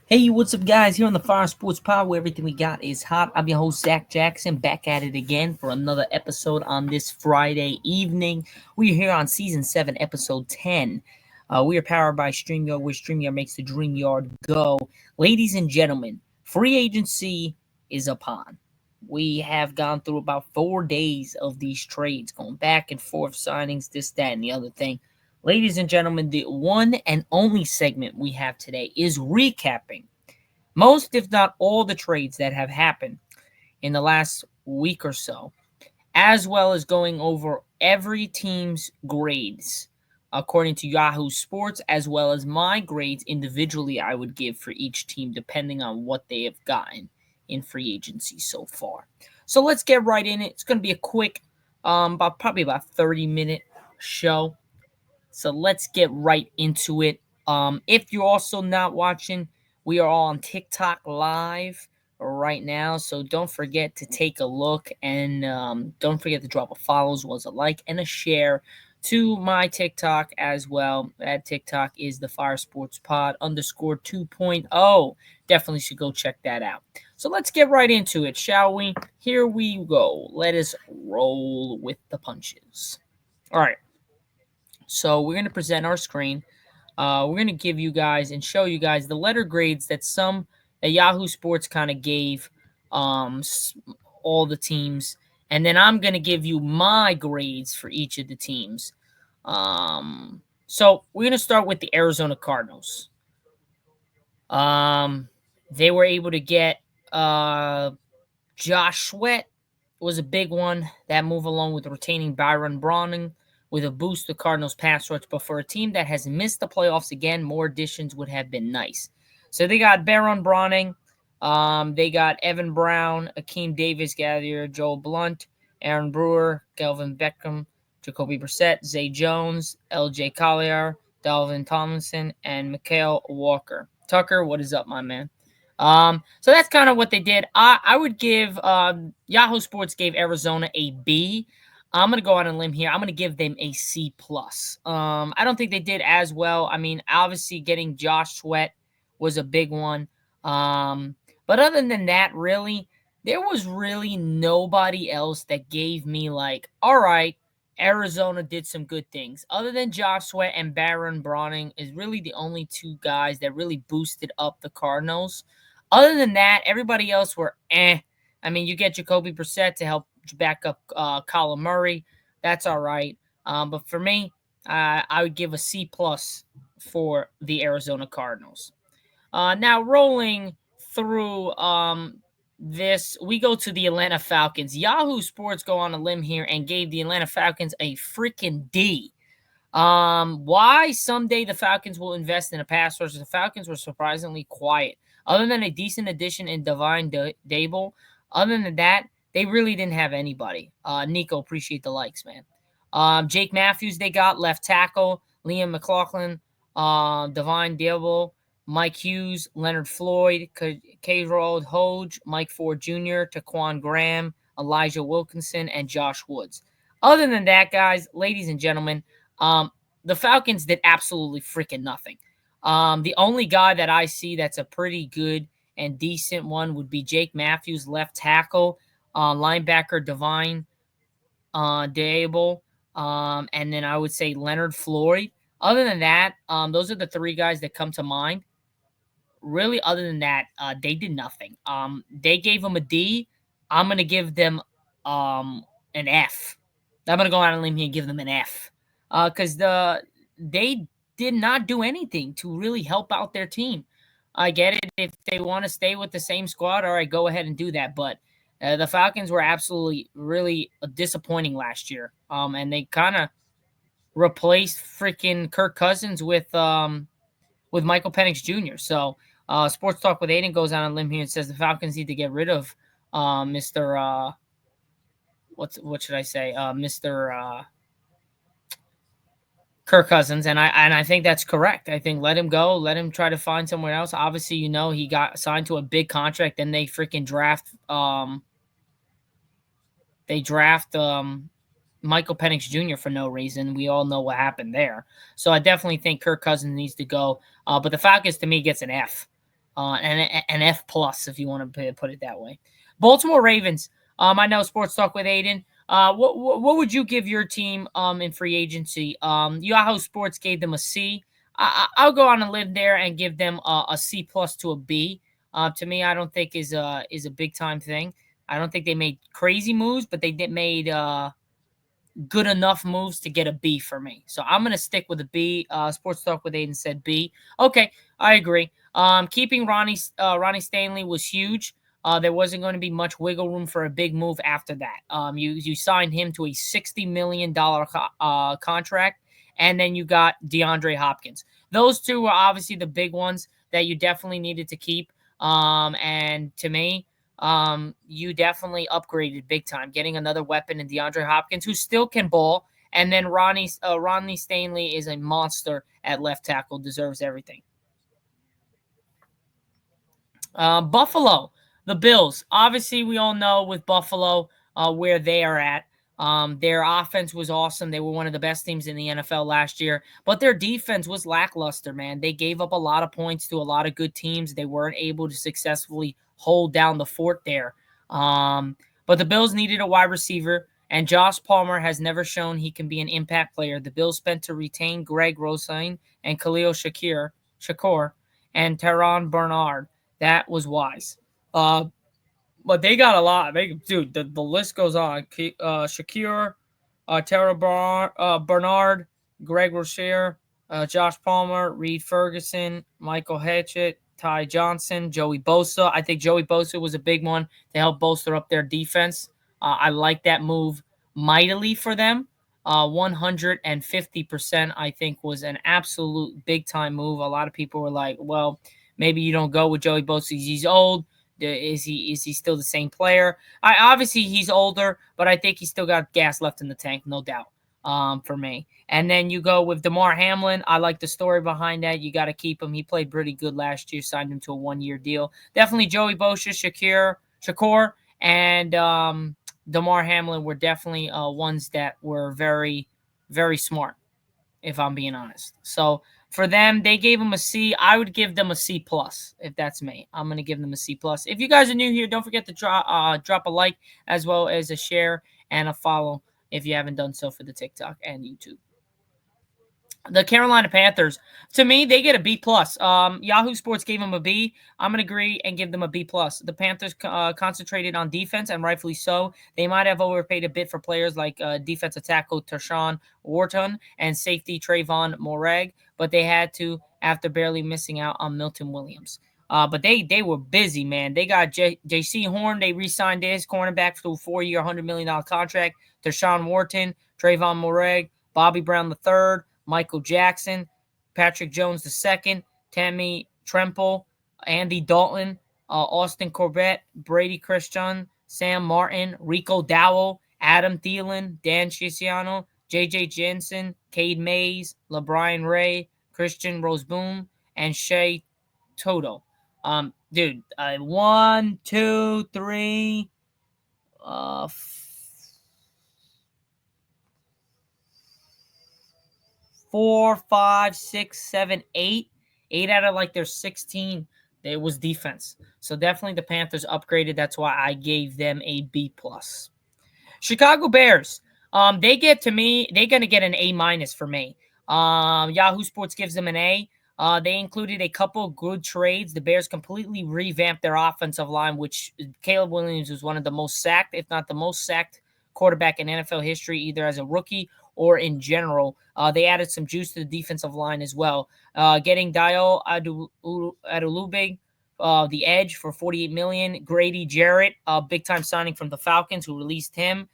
Hey, what's up, guys? Here on the Fire Sports Pod, where everything we got is hot. I'm your host, Zach Jackson, back at it again for another episode on this Friday evening. We are here on Season 7, Episode 10. We are powered by StreamYard, where StreamYard makes the dream yard go. Ladies and gentlemen, free agency is upon. We have gone through about 4 days of these trades, going back and forth, signings, this, that, and the other thing. Ladies and gentlemen, the one and only segment we have today is recapping most, if not all, the trades that have happened in the last week or so, as well as going over every team's grades according to Yahoo Sports, as well as my grades individually I would give for each team depending on what they have gotten in free agency so far. So let's get right in it. It's going to be a quick, probably about 30-minute show. So let's get right into it. If you're also not watching, we are all on TikTok live right now. So don't forget to take a look and don't forget to drop a follow as well as a like and a share to my TikTok as well. That TikTok is the Fire Sports Pod underscore 2.0. Definitely should go check that out. So let's get right into it, shall we? Here we go. Let us roll with the punches. All right. So we're going to present our screen. We're going to give you guys and show you guys the letter grades that Yahoo Sports kind of gave all the teams. And then I'm going to give you my grades for each of the teams. So we're going to start with the Arizona Cardinals. They were able to get Josh Sweat was a big one. That move along with retaining Byron Browning with a boost to Cardinals pass rush. But for a team that has missed the playoffs again, more additions would have been nice. So they got Byron Browning. They got Evan Brown, Akeem Davis, Gauthier, Joel Blunt, Aaron Brewer, Kelvin Beckham, Jacoby Brissett, Zay Jones, L.J. Collier, Dalvin Tomlinson, and Mikael Walker. Tucker, what is up, my man? So that's kind of what they did. I would give Yahoo Sports gave Arizona a B. I'm gonna go out on a limb here. I'm gonna give them a C plus. I don't think they did as well. I mean, obviously getting Josh Sweat was a big one. But other than that, really, there was really nobody else that gave me like, all right, Arizona did some good things. Other than Josh Sweat and Baron Browning is really the only two guys that really boosted up the Cardinals. Other than that, everybody else were eh. I mean, you get Jacoby Brissett to help back up Colin Murray. That's all right. But for me, I would give a C plus for the Arizona Cardinals. Now rolling through this, we go to the Atlanta Falcons. Yahoo Sports go on a limb here and gave the Atlanta Falcons a freaking D. Why someday the Falcons will invest in a pass rush? The Falcons were surprisingly quiet. Other than a decent addition in Divine Dable, other than that, they really didn't have anybody. Nico, appreciate the likes, man. Jake Matthews, they got left tackle. Liam McLaughlin, Divine Dable, Mike Hughes, Leonard Floyd, K-Rold Hoge, Mike Ford Jr., Taquan Graham, Elijah Wilkinson, and Josh Woods. Other than that, guys, ladies and gentlemen, the Falcons did absolutely freaking nothing. The only guy that I see that's a pretty good and decent one would be Jake Matthews, left tackle, linebacker Divine Dable, and then I would say Leonard Floyd. Other than that, those are the three guys that come to mind. Really, other than that, they did nothing. They gave them a D. I'm gonna give them an F. I'm gonna go out on a limb here and give them an F. Because they did not do anything to really help out their team. I get it. If they want to stay with the same squad, all right, go ahead and do that. But the Falcons were absolutely, really disappointing last year. And they kind of replaced freaking Kirk Cousins with Michael Penix Jr. So, Sports Talk with Aiden goes on a limb here and says the Falcons need to get rid of Mr. What should I say? Mr. Kirk Cousins, and I think that's correct. I think let him go, let him try to find somewhere else. Obviously, he got signed to a big contract, then they freaking draft Michael Penix Jr. for no reason. We all know what happened there. So I definitely think Kirk Cousins needs to go. But the Falcons to me gets an F. an F plus if you want to put it that way. Baltimore Ravens. I know Sports Talk with Aiden. What would you give your team in free agency? Yahoo Sports gave them a C. I'll go on a limb there and give them a C plus to a B. To me, I don't think is a big time thing. I don't think they made crazy moves, but they did made good enough moves to get a B for me. So I'm gonna stick with a B. Sports Talk with Aiden said B. Okay, I agree. Keeping Ronnie Stanley was huge. There wasn't going to be much wiggle room for a big move after that. You signed him to a $60 million contract, and then you got DeAndre Hopkins. Those two were obviously the big ones that you definitely needed to keep. And to me, you definitely upgraded big time, getting another weapon in DeAndre Hopkins, who still can ball, and then Ronnie Stanley is a monster at left tackle, deserves everything. Buffalo, the Bills. Obviously, we all know with Buffalo where they are at. Their offense was awesome. They were one of the best teams in the NFL last year, but their defense was lackluster, man. They gave up a lot of points to a lot of good teams. They weren't able to successfully hold down the fort there. But the Bills needed a wide receiver, and Josh Palmer has never shown he can be an impact player. The Bills spent to retain Greg Rosain and Khalil Shakur, and Teron Bernard. That was wise. But they got a lot. Dude, the list goes on. Shakir, Bernard, Greg Rocher, Josh Palmer, Reed Ferguson, Michael Hatchett, Ty Johnson, Joey Bosa. I think Joey Bosa was a big one to help bolster up their defense. I like that move mightily for them. 150%, I think, was an absolute big time move. A lot of people were like, well, maybe you don't go with Joey Bosa. He's old. Is he still the same player? Obviously he's older, but I think he's still got gas left in the tank, no doubt. For me. And then you go with Damar Hamlin. I like the story behind that. You got to keep him. He played pretty good last year. Signed him to a 1-year deal. Definitely Joey Bosa, Shakur, and Damar Hamlin were definitely ones that were very, very smart, if I'm being honest. So for them, they gave them a C. I would give them a C plus if that's me. I'm gonna give them a C plus. If you guys are new here, don't forget to drop a like as well as a share and a follow if you haven't done so for the TikTok and YouTube. The Carolina Panthers, to me, they get a B plus. Yahoo Sports gave them a B. I'm gonna agree and give them a B plus. The Panthers concentrated on defense, and rightfully so. They might have overpaid a bit for players like defensive tackle Tershawn Wharton and safety Trayvon Morag, but they had to after barely missing out on Milton Williams. But they were busy, man. They got J.C. Horn. They re-signed his cornerback to a 4-year, $100 million contract. Tershawn Wharton, Trayvon Morag, Bobby Brown III, Michael Jackson, Patrick Jones II, Tammy Tremple, Andy Dalton, Austin Corbett, Brady Christian, Sam Martin, Rico Dowell, Adam Thielen, Dan Chisiano, J.J. Jensen, Cade Mays, LeBron Ray, Christian Roseboom, and Shea Toto. Dude, 1, 2, 3, 4, 5, 6, 7, 8. 8 out of like their 16, it was defense. So definitely the Panthers upgraded. That's why I gave them a B plus. Chicago Bears. They're gonna get an A minus for me. Yahoo Sports gives them an A. They included a couple good trades. The Bears completely revamped their offensive line, which Caleb Williams was one of the most sacked, if not the most sacked quarterback in NFL history, either as a rookie or in general. They added some juice to the defensive line as well. Getting Dio Adulubig, the edge for $48 million. Grady Jarrett, a big-time signing from the Falcons, who released him.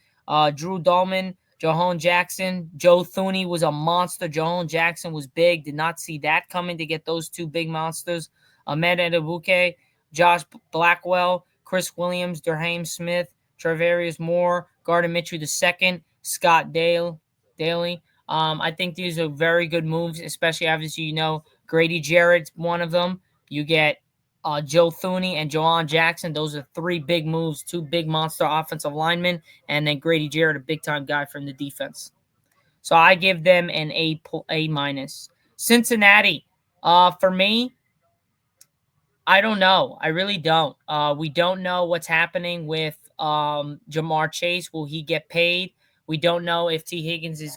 Drew Dahlman, Jahan Jackson. Joe Thuney was a monster. Jahan Jackson was big. Did not see that coming to get those two big monsters. Ahmed Edebuke, Josh Blackwell, Chris Williams, Durham Smith, Travarius Moore, Gardner Mitchell II, Scott Daly. I think these are very good moves, especially obviously, Grady Jarrett's one of them. You get Joe Thuney and Jahan Jackson. Those are 3 big moves, 2 big monster offensive linemen, and then Grady Jarrett, a big-time guy from the defense. So I give them an A minus. Cincinnati, for me, I don't know. I really don't. We don't know what's happening with Jamar Chase. Will he get paid? We don't know if T Higgins is.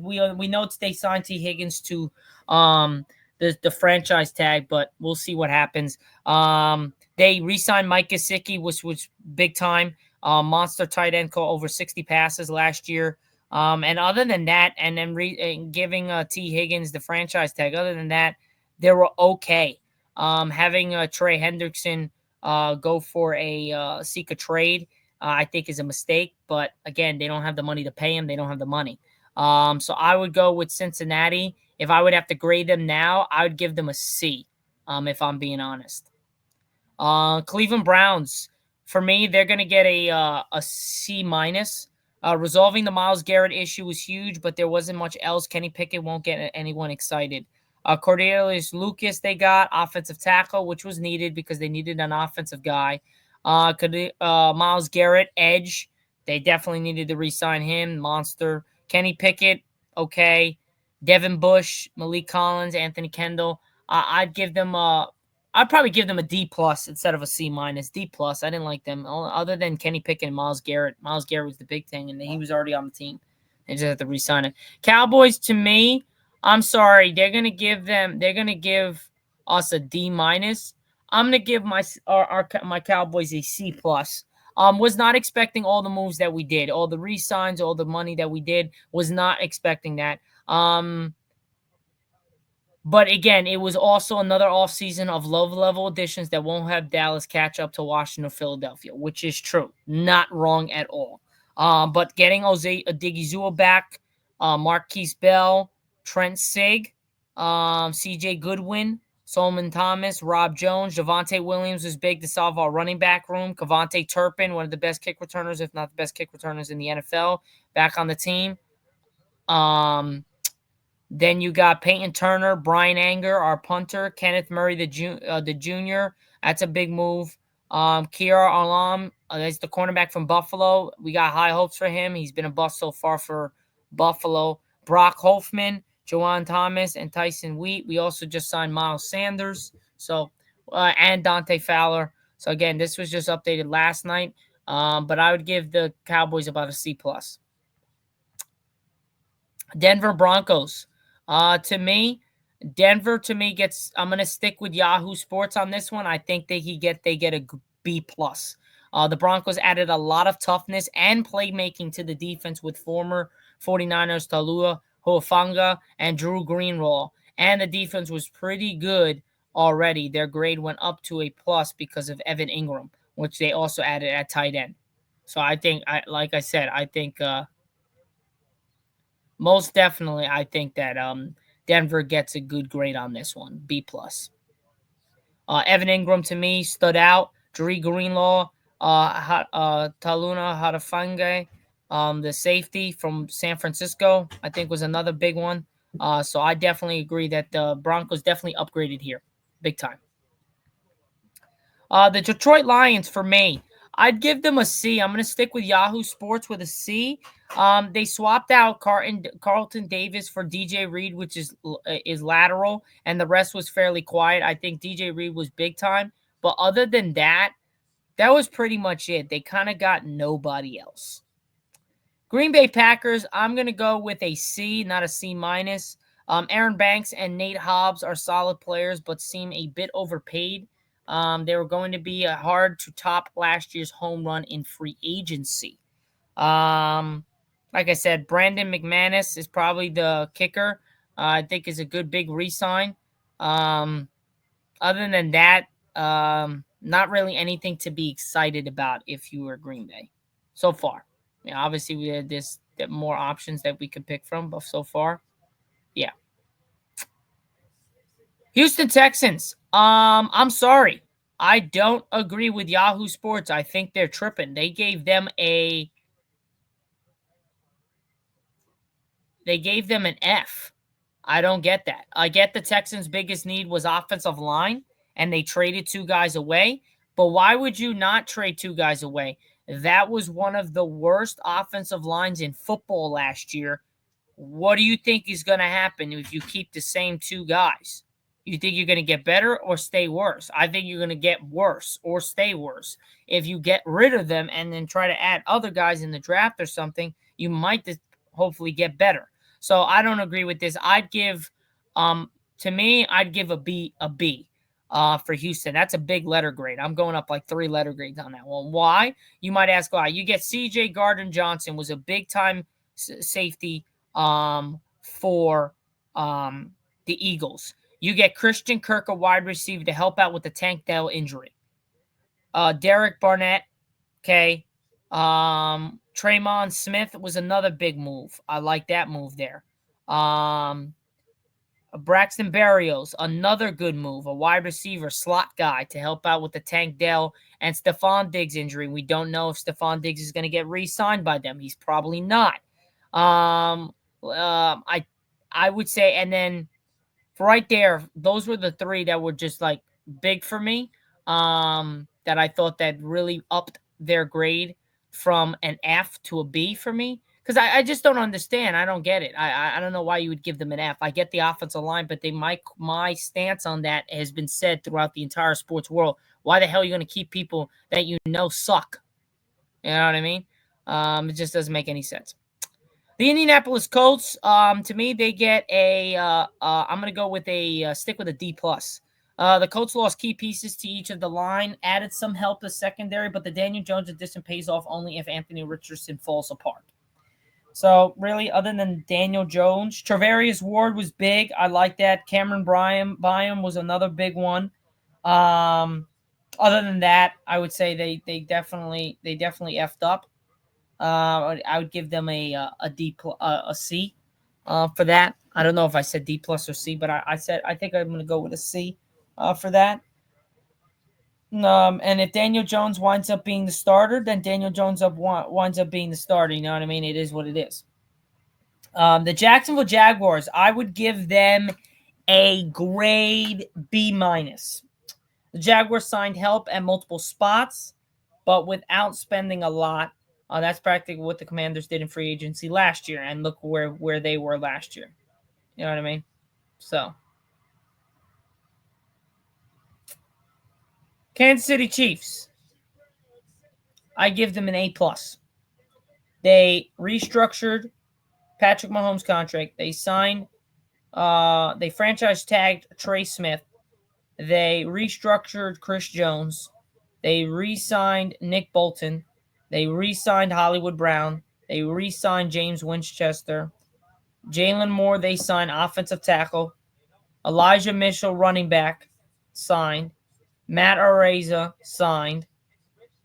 We know they signed T Higgins to um the franchise tag, but we'll see what happens. They re-signed Mike Gesicki, which was big time. Monster tight end, caught over 60 passes last year. And other than that, and then giving T Higgins the franchise tag. Other than that, they were okay. Having Trey Hendrickson go for a seek a trade, I think is a mistake. But again, they don't have the money to pay him. They don't have the money. So I would go with Cincinnati. If I would have to grade them now, I would give them a C. If I'm being honest. Cleveland Browns, for me, they're going to get a C minus. Resolving the Myles Garrett issue was huge, but there wasn't much else. Kenny Pickett won't get anyone excited. Cordelius Lucas, they got offensive tackle, which was needed because they needed an offensive guy. Myles Garrett, edge, they definitely needed to re-sign him. Monster. Kenny Pickett, okay. Devin Bush, Malik Collins, Anthony Kendall. I'd probably give them a D plus instead of a C minus. D plus. I didn't like them other than Kenny Pickett and Myles Garrett. Myles Garrett was the big thing, and he was already on the team. They just have to re-sign it. Cowboys, to me, I'm sorry. They're gonna give us a D minus. I'm gonna give my Cowboys a C plus. Was not expecting all the moves that we did, all the re-signs, all the money that we did. Was not expecting that. But again, it was also another offseason of low level additions that won't have Dallas catch up to Washington or Philadelphia, which is true. Not wrong at all. But getting Odigizua back, Marquise Bell, Trent Sig, CJ Goodwin, Solomon Thomas, Rob Jones, Javonte Williams was big to solve our running back room. Cavante Turpin, one of the best kick returners, if not the best kick returners in the NFL, back on the team. Then you got Peyton Turner, Brian Anger, our punter, Kenneth Murray, the junior. That's a big move. Kiara Alam, that's the cornerback from Buffalo. We got high hopes for him. He's been a bust so far for Buffalo. Brock Hoffman, Juwan Thomas, and Tyson Wheat. We also just signed Miles Sanders. And Dante Fowler. So again, this was just updated last night. But I would give the Cowboys about a C plus. Denver Broncos. Denver gets. I'm gonna stick with Yahoo Sports on this one. I think they get a B plus. The Broncos added a lot of toughness and playmaking to the defense with former 49ers Talua Huafanga and Drew Greenlaw, and the defense was pretty good already. Their grade went up to a plus because of Evan Ingram, which they also added at tight end. So I think, I think. Most definitely, I think that Denver gets a good grade on this one, B plus. Evan Ingram to me stood out. Drew Greenlaw, Taluna Hadafange, the safety from San Francisco, I think was another big one. So I definitely agree that the Broncos definitely upgraded here, big time. The Detroit Lions, for me, I'd give them a C. I'm going to stick with Yahoo Sports with a C. They swapped out Carlton Davis for DJ Reed, which is lateral, and the rest was fairly quiet. I think DJ Reed was big time. But other than that, that was pretty much it. They kind of got nobody else. Green Bay Packers, I'm going to go with a C, not a C minus. Aaron Banks and Nate Hobbs are solid players, but seem a bit overpaid. They were going to be hard to top last year's home run in free agency. Like I said, Brandon McManus is probably the kicker. I think is a good big re-sign. Other than that, not really anything to be excited about if you were Green Bay so far. Yeah, obviously we had more options that we could pick from, but so far, yeah. Houston Texans. I'm sorry. I don't agree with Yahoo Sports. I think they're tripping. They gave them an F. I don't get that. I get the Texans' biggest need was offensive line, and they traded two guys away. But why would you not trade two guys away? That was one of the worst offensive lines in football last year. What do you think is going to happen if you keep the same two guys? You think you're going to get better or stay worse? I think you're going to get worse or stay worse. If you get rid of them and then try to add other guys in the draft or something, you might hopefully get better. So I don't agree with this. I'd give, to me, I'd give a B for Houston. That's a big letter grade. I'm going up like 3 letter grades on that one. Why? You might ask why. You get C.J. Gardner-Johnson, was a big time safety for the Eagles. You get Christian Kirk, a wide receiver, to help out with the Tank Dell injury. Derek Barnett, okay. Tremon Smith was another big move. I like that move there. Braxton Berrios, another good move, a wide receiver, slot guy to help out with the Tank Dell and Stephon Diggs injury. We don't know if Stephon Diggs is going to get re-signed by them. He's probably not. I would say, and then right there, those were the 3 that were just like big for me. That I thought that really upped their grade from an F to a B for me. Because I just don't understand. I don't get it. I don't know why you would give them an F. I get the offensive line, but my stance on that has been said throughout the entire sports world. Why the hell are you going to keep people that you know suck? You know what I mean? It just doesn't make any sense. The Indianapolis Colts, to me, they get I'm going to go with stick with a D+. The Colts lost key pieces to each of the line, added some help to secondary, but the Daniel Jones addition pays off only if Anthony Richardson falls apart. So, really, other than Daniel Jones, Travarius Ward was big. I like that. Cameron Byam was another big one. Other than that, I would say they definitely effed up. I would give them a C for that. I don't know if I said D+ or C, but I think I'm going to go with a C for that. And if Daniel Jones winds up being the starter, then Daniel Jones winds up being the starter. You know what I mean? It is what it is. The Jacksonville Jaguars, I would give them a grade B-. The Jaguars signed help at multiple spots, but without spending a lot. That's practically what the Commanders did in free agency last year, and look where they were last year. You know what I mean? So, Kansas City Chiefs, I give them an A+. They restructured Patrick Mahomes' contract. They signed, they franchise tagged Trey Smith. They restructured Chris Jones. They re-signed Nick Bolton. They re-signed Hollywood Brown. They re-signed James Winchester. Jalen Moore, they signed offensive tackle. Elijah Mitchell, running back, signed. Matt Araiza, signed.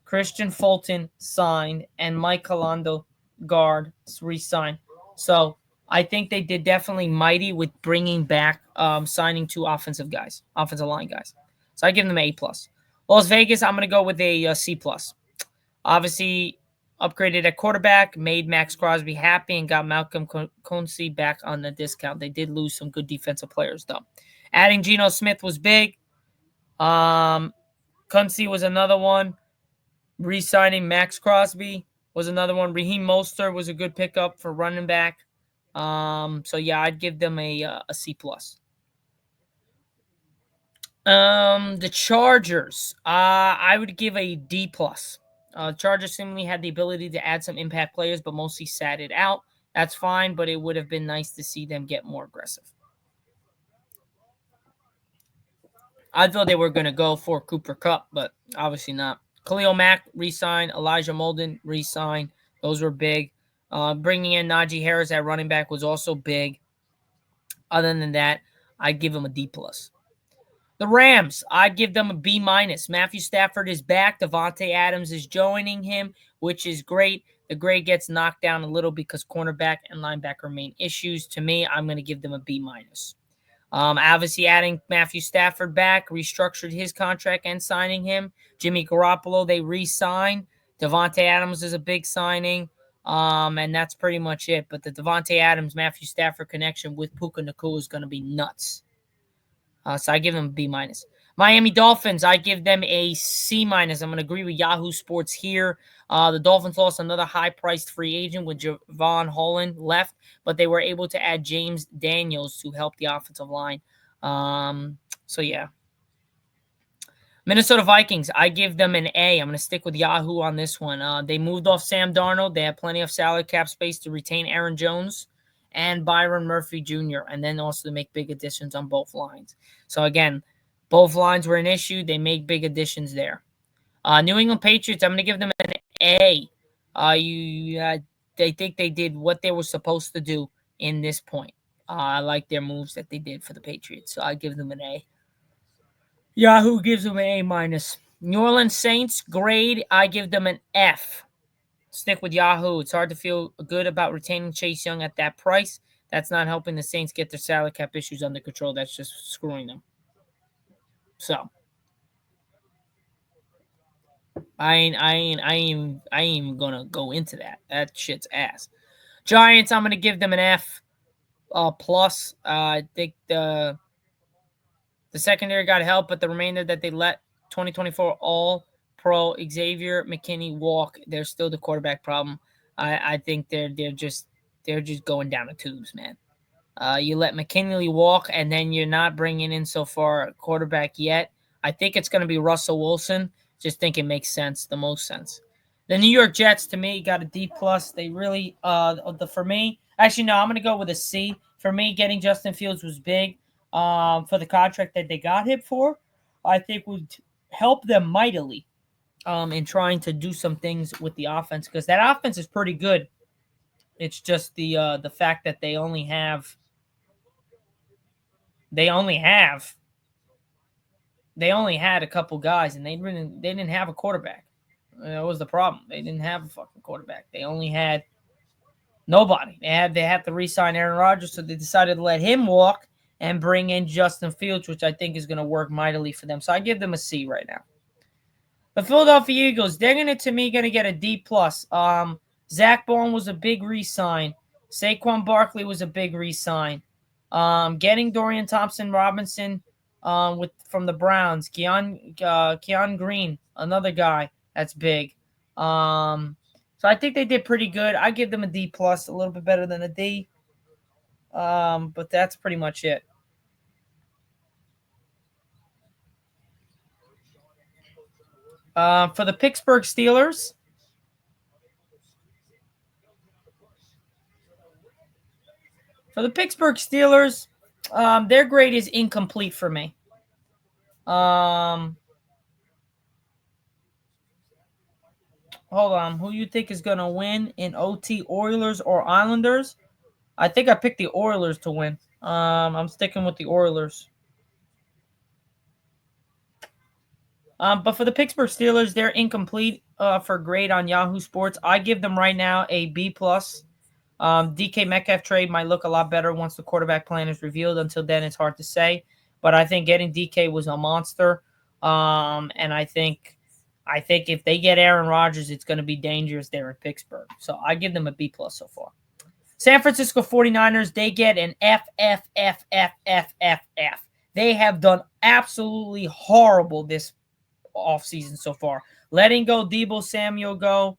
Christian Fulton, signed. And Mike Colando, guard, re-signed. So I think they did definitely mighty with bringing back, signing 2 offensive line guys. So I give them an A+. Las Vegas, I'm going to go with a C+. Obviously, upgraded at quarterback, made Max Crosby happy, and got Malcolm Koonce back on the discount. They did lose some good defensive players, though. Adding Geno Smith was big. Koonce was another one. Re-signing Max Crosby was another one. Raheem Mostert was a good pickup for running back. So, yeah, I'd give them a C+. The Chargers, I would give a D+. Chargers seemingly had the ability to add some impact players, but mostly sat it out. That's fine, but it would have been nice to see them get more aggressive. I thought they were going to go for Cooper Kupp, but obviously not. Khalil Mack re-signed. Elijah Molden re-signed. Those were big. Bringing in Najee Harris at running back was also big. Other than that, I'd give him a D+. The Rams, I'd give them a B-. Matthew Stafford is back. Devontae Adams is joining him, which is great. The grade gets knocked down a little because cornerback and linebacker remain issues. To me, I'm going to give them a B-. Obviously, adding Matthew Stafford back, restructured his contract and signing him. Jimmy Garoppolo, they re-signed. Devontae Adams is a big signing. And that's pretty much it. But the Devontae Adams, Matthew Stafford connection with Puka Nacua is going to be nuts. So I give them a B-. Miami Dolphins, I give them a C-. I'm going to agree with Yahoo Sports here. The Dolphins lost another high-priced free agent with Javon Holland left, but they were able to add James Daniels to help the offensive line. So yeah. Minnesota Vikings, I give them an A. I'm going to stick with Yahoo on this one. They moved off Sam Darnold. They have plenty of salary cap space to retain Aaron Jones and Byron Murphy Jr., and then also to make big additions on both lines. So again, both lines were an issue. They made big additions there. New England Patriots, I'm going to give them an A. They think they did what they were supposed to do in this point. I like their moves that they did for the Patriots, so I give them an A. Yahoo gives them an A minus. New Orleans Saints grade, I give them an F. Stick with Yahoo. It's hard to feel good about retaining Chase Young at that price. That's not helping the Saints get their salary cap issues under control. That's just screwing them. So I ain't even gonna go into that. That shit's ass. Giants, I'm gonna give them an F plus. I think the secondary got help, but the remainder that they let 2024 All-Pro Xavier McKinney walk, they're still the quarterback problem. I think they're just going down the tubes, man. You let McKinley walk, and then you're not bringing in so far a quarterback yet. I think it's going to be Russell Wilson. Just think it makes sense, the most sense. The New York Jets, to me, got a D plus. They really, for me, actually no, I'm going to go with a C. For me, getting Justin Fields was big. For the contract that they got him for, I think would help them mightily, in trying to do some things with the offense, because that offense is pretty good. It's just the fact that they only had a couple guys, and they didn't have a quarterback. That was the problem. They didn't have a fucking quarterback. They only had nobody. They had to re-sign Aaron Rodgers, so they decided to let him walk and bring in Justin Fields, which I think is going to work mightily for them. So I give them a C right now. The Philadelphia Eagles, they're going to get a D plus. Zach Bone was a big re-sign. Saquon Barkley was a big re-sign. Getting Dorian Thompson-Robinson from the Browns. Keon Green, another guy that's big. So I think they did pretty good. I give them a D plus, a little bit better than a D. But that's pretty much it. For the Pittsburgh Steelers, their grade is incomplete for me. Hold on. Who you think is going to win in OT, Oilers or Islanders? I think I picked the Oilers to win. I'm sticking with the Oilers. But for the Pittsburgh Steelers, they're incomplete for grade on Yahoo Sports. I give them right now a B plus. DK Metcalf trade might look a lot better once the quarterback plan is revealed. Until then, it's hard to say. But I think getting DK was a monster. And I think if they get Aaron Rodgers, it's going to be dangerous there in Pittsburgh. So I give them a B plus so far. San Francisco 49ers, they get an F. They have done absolutely horrible this offseason so far. Letting go Deebo Samuel go,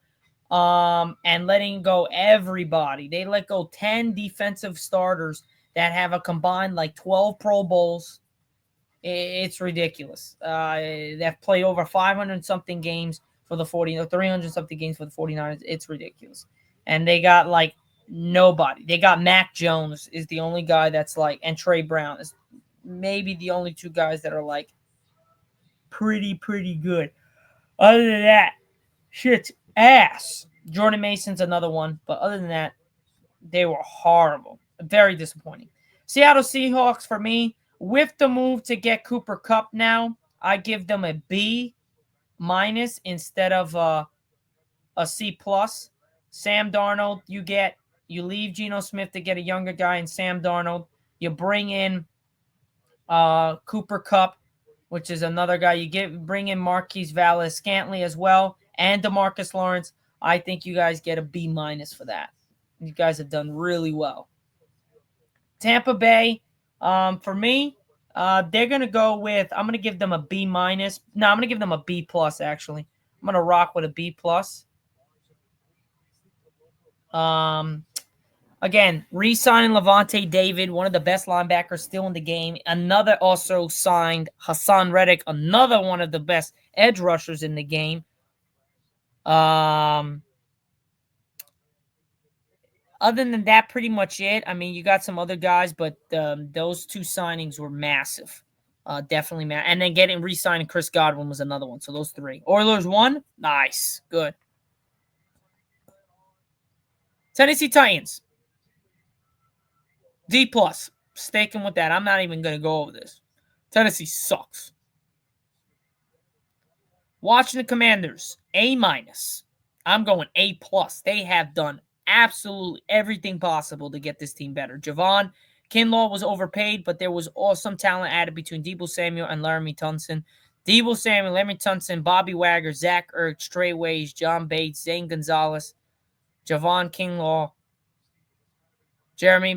and letting go everybody. They let go 10 defensive starters that have a combined like 12 Pro Bowls. It's ridiculous. They've played over 500-something games for the 300-something games for the 49ers. It's ridiculous. And they got like nobody. They got Mac Jones is the only guy that's like, and Trey Brown is maybe the only two guys that are like pretty good. Other than that, shit's ass. Jordan Mason's another one. But other than that, they were horrible. Very disappointing. Seattle Seahawks, for me, with the move to get Cooper Kupp now, I give them a B minus instead of a C plus. Sam Darnold, you leave Geno Smith to get a younger guy in Sam Darnold. You bring in Cooper Kupp, which is another guy. Bring in Marquise Valdes-Scantling as well, and DeMarcus Lawrence. I think you guys get a B minus for that. You guys have done really well. Tampa Bay, for me, they're going to go with, I'm going to give them a B minus. No, I'm going to give them a B plus, actually. I'm going to rock with a B plus. Again, re-signing Levante David, one of the best linebackers still in the game. Another also signed Hassan Reddick, another one of the best edge rushers in the game. Other than that, pretty much it. I mean, you got some other guys, but those two signings were massive. Definitely, man. And then getting re-signing Chris Godwin was another one. So those three. Oilers won. Nice. Good. Tennessee Titans. D+. Staking with that. I'm not even going to go over this. Tennessee sucks. Washington Commanders. A-. I'm going A+. They have done absolutely everything possible to get this team better. Javon Kinlaw was overpaid, but there was some talent added between Deebo Samuel and Laramie Tunson. Deebo Samuel, Laramie Tunson, Bobby Wagner, Zach Ertz, Trey Ways, John Bates, Zane Gonzalez, Javon Kinlaw, Jeremy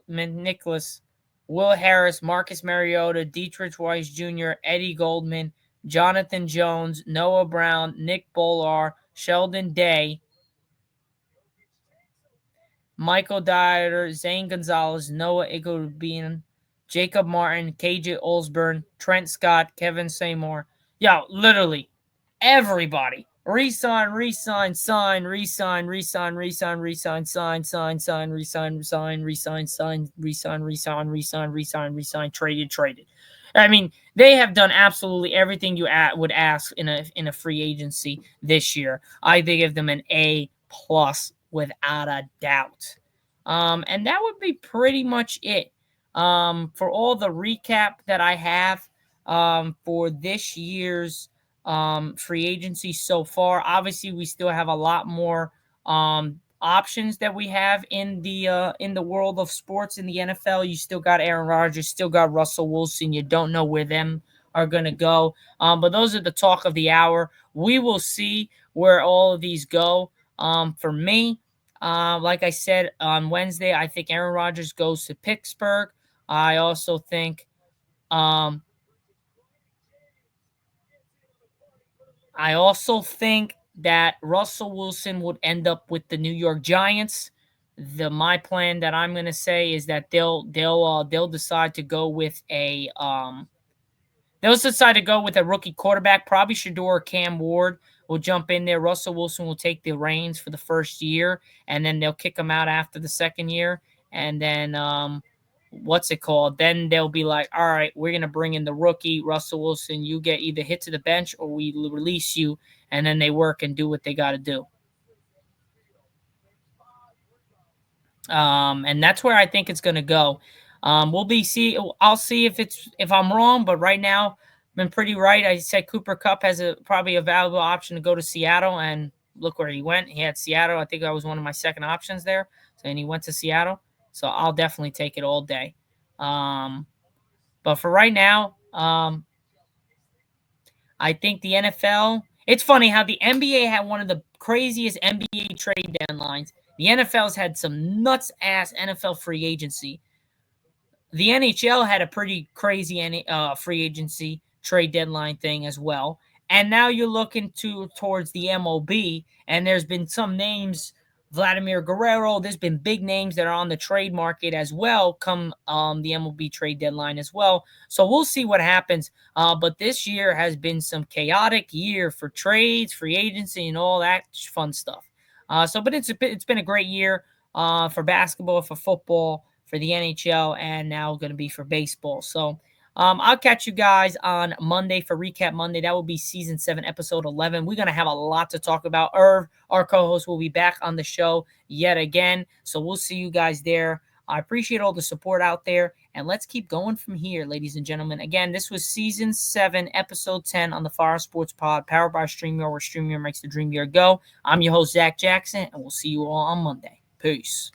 McNicholas, Will Harris, Marcus Mariota, Dietrich Weiss Jr., Eddie Goldman, Jonathan Jones, Noah Brown, Nick Bollar, Sheldon Day, Michael Dyer, Zane Gonzalez, Noah Iguodala, Jacob Martin, KJ Osborne, Trent Scott, Kevin Seymour. Yo, literally everybody. Resign, resign, sign, resign, resign, resign, resign, sign, sign, sign, resign, resign, resign, sign, resign, resign, resign, resign, resign, traded. I mean, they have done absolutely everything you would ask in a free agency this year. I give them an A+ without a doubt. And that would be pretty much it. For all the recap that I have for this year's free agency so far. Obviously, we still have a lot more options that we have in the world of sports in the NFL. You still got Aaron Rodgers, still got Russell Wilson. You don't know where them are going to go. But those are the talk of the hour. We will see where all of these go. For me, like I said on Wednesday, I think Aaron Rodgers goes to Pittsburgh. I also think that Russell Wilson would end up with the New York Giants. My plan that I'm going to say is that they'll decide to go with a rookie quarterback. Probably Shedeur or Cam Ward will jump in there. Russell Wilson will take the reins for the first year, and then they'll kick him out after the second year. And then then they'll be like, all right, we're going to bring in the rookie, Russell Wilson. You get either hit to the bench or we release you. And then they work and do what they got to do. And that's where I think it's going to go. I'll see if I'm wrong, but right now I've been pretty right. I said Cooper Kupp has probably a valuable option to go to Seattle, and look where he went. He had Seattle. I think that was one of my second options there. And he went to Seattle. So I'll definitely take it all day. But for right now, I think the NFL. It's funny how the NBA had one of the craziest NBA trade deadlines. The NFL's had some nuts ass NFL free agency. The NHL had a pretty crazy free agency trade deadline thing as well. And now you're looking towards the MLB, and there's been some names, Vladimir Guerrero. There's been big names that are on the trade market as well come the MLB trade deadline as well. So we'll see what happens. But this year has been some chaotic year for trades, free agency, and all that fun stuff. But it's been a great year for basketball, for football, for the NHL, and now going to be for baseball. So I'll catch you guys on Monday for Recap Monday. That will be Season 7, Episode 11. We're going to have a lot to talk about. Irv, our co-host, will be back on the show yet again. So we'll see you guys there. I appreciate all the support out there, and let's keep going from here, ladies and gentlemen. Again, this was Season 7, Episode 10 on the Fire Sports Pod, powered by StreamYard, where StreamYard makes the dream year go. I'm your host, Zach Jackson, and we'll see you all on Monday. Peace.